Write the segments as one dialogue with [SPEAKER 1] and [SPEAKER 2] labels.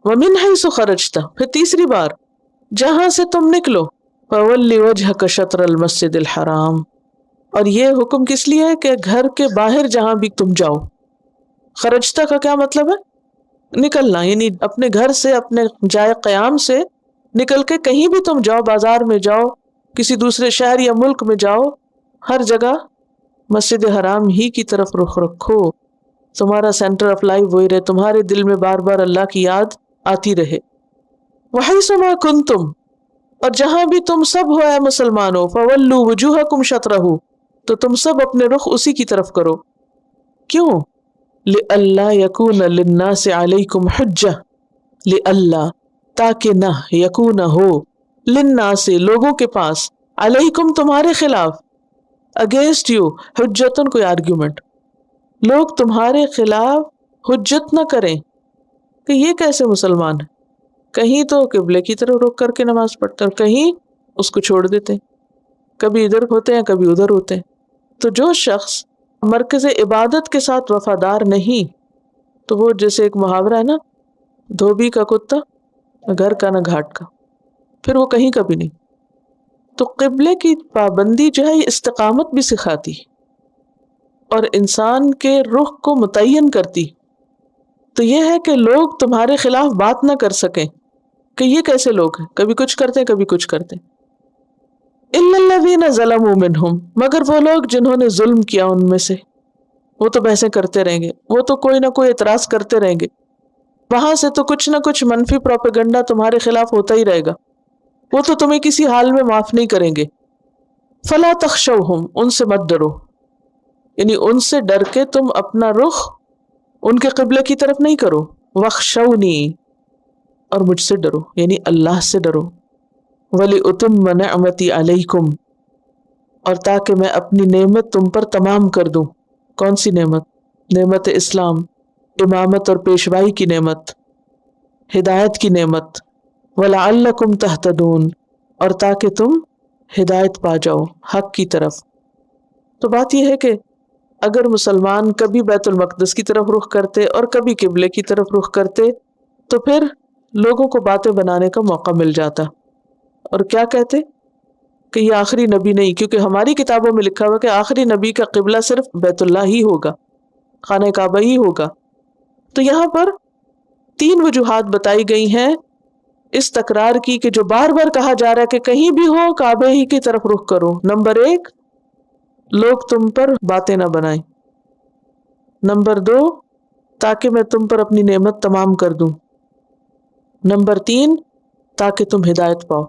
[SPEAKER 1] ومن حیث خرجت، پھر تیسری بار جہاں سے تم نکلو، فولی وجہک شطر المسجد الحرام، اور یہ حکم کس لیے ہے کہ گھر کے باہر جہاں بھی تم جاؤ. خرجتا کا کیا مطلب ہے؟ نکلنا، یعنی اپنے گھر سے، اپنے جائے قیام سے نکل کے کہیں بھی تم جاؤ، بازار میں جاؤ، کسی دوسرے شہر یا ملک میں جاؤ، ہر جگہ مسجد حرام ہی کی طرف رخ رکھو. تمہارا سینٹر آف لائف وہی رہے، تمہارے دل میں بار بار اللہ کی یاد آتی رہے. وحیث ما کنتم، اور جہاں بھی تم سب ہو اے مسلمانوں، فولوا وجوہکم شطرہ، تو تم سب اپنے رخ اسی کی طرف کرو. کیوں؟ لئلا یکون للناس علیکم حجہ، لئلا، تاکہ نہ، یکون ہو، للناس، لوگوں کے پاس، علیکم تمہارے خلاف، اگینسٹ یو، حجتن کوئی آرگیومنٹ، لوگ تمہارے خلاف حجت نہ کریں کہ یہ کیسے مسلمان ہے، کہیں تو قبلے کی طرف رخ کر کے نماز پڑھتے اور کہیں اس کو چھوڑ دیتے، کبھی ادھر ہوتے ہیں کبھی ادھر ہوتے ہیں. تو جو شخص مرکز عبادت کے ساتھ وفادار نہیں، تو وہ جیسے ایک محاورہ ہے نا، دھوبی کا کتا نہ گھر کا نہ گھاٹ کا، پھر وہ کہیں کا بھی نہیں. تو قبلے کی پابندی جو ہے یہ استقامت بھی سکھاتی اور انسان کے رخ کو متعین کرتی. تو یہ ہے کہ لوگ تمہارے خلاف بات نہ کر سکیں کہ یہ کیسے لوگ ہیں، کبھی کچھ کرتے ہیں کبھی کچھ کرتے ہیں. الا الذین ظلموا منہم، مگر وہ لوگ جنہوں نے ظلم کیا ان میں سے، وہ تو بحثیں کرتے رہیں گے، وہ تو کوئی نہ کوئی اعتراض کرتے رہیں گے، وہاں سے تو کچھ نہ کچھ منفی پروپیگنڈا تمہارے خلاف ہوتا ہی رہے گا، وہ تو تمہیں کسی حال میں معاف نہیں کریں گے. فلا تخشوہم، ان سے مت ڈرو، یعنی ان سے ڈر کے تم اپنا رخ ان کے قبلے کی طرف نہیں کرو. وخشونی، اور مجھ سے ڈرو، یعنی اللہ سے ڈرو. وَلِأُتِمَّ نِعْمَتِي عَلَيْكُمْ، اور تاکہ میں اپنی نعمت تم پر تمام کر دوں. کون سی نعمت؟ نعمت اسلام، امامت اور پیشوائی کی نعمت، ہدایت کی نعمت. وَلَعَلَّكُمْ تَهْتَدُونَ، اور تاکہ تم ہدایت پا جاؤ حق کی طرف. تو بات یہ ہے کہ اگر مسلمان کبھی بیت المقدس کی طرف رخ کرتے اور کبھی قبلے کی طرف رخ کرتے تو پھر لوگوں کو باتیں بنانے کا موقع مل جاتا. اور کیا کہتے کہ یہ آخری نبی نہیں، کیونکہ ہماری کتابوں میں لکھا ہوا کہ آخری نبی کا قبلہ صرف بیت اللہ ہی ہوگا، خانہ کعبہ ہی ہوگا. تو یہاں پر 3 وجوہات بتائی گئی ہیں اس تکرار کی کہ جو بار بار کہا جا رہا ہے کہ کہیں بھی ہو کعبے ہی کی طرف رخ کرو. نمبر 1، لوگ تم پر باتیں نہ بنائیں. نمبر 2، تاکہ میں تم پر اپنی نعمت تمام کر دوں. نمبر 3، تاکہ تم ہدایت پاؤ.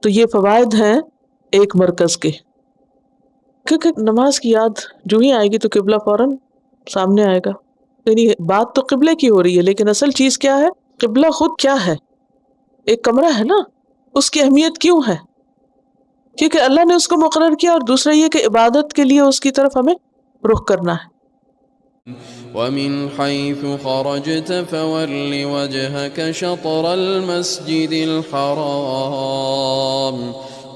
[SPEAKER 1] تو یہ فوائد ہیں ایک مرکز کے، کیونکہ نماز کی یاد جو ہی آئے گی تو قبلہ فوراً سامنے آئے گا. یعنی بات تو قبلے کی ہو رہی ہے، لیکن اصل چیز کیا ہے؟ قبلہ خود کیا ہے؟ ایک کمرہ ہے نا، اس کی اہمیت کیوں ہے؟ کیونکہ اللہ نے اس کو مقرر کیا، اور دوسرا یہ کہ عبادت کے لیے اس کی طرف ہمیں رخ کرنا ہے.
[SPEAKER 2] وَمِنْ حَيْثُ خَرَجْتَ فَوَلِّ وَجْهَكَ شَطْرَ الْمَسْجِدِ الْحَرَامِ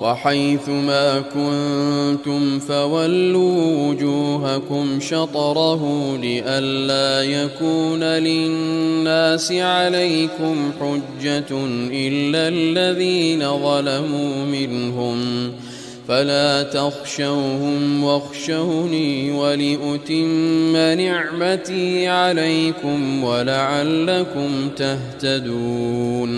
[SPEAKER 2] وَحَيْثُ مَا كُنْتُمْ فَوَلُّوا وُجُوهَكُمْ شَطْرَهُ لِئَلَّا يَكُونَ لِلنَّاسِ عَلَيْكُمْ حُجَّةٌ إِلَّا الَّذِينَ ظَلَمُوا مِنْهُمْ فلا تخشوهم واخشوني ولأتم نعمتي عليكم ولعلكم تهتدون.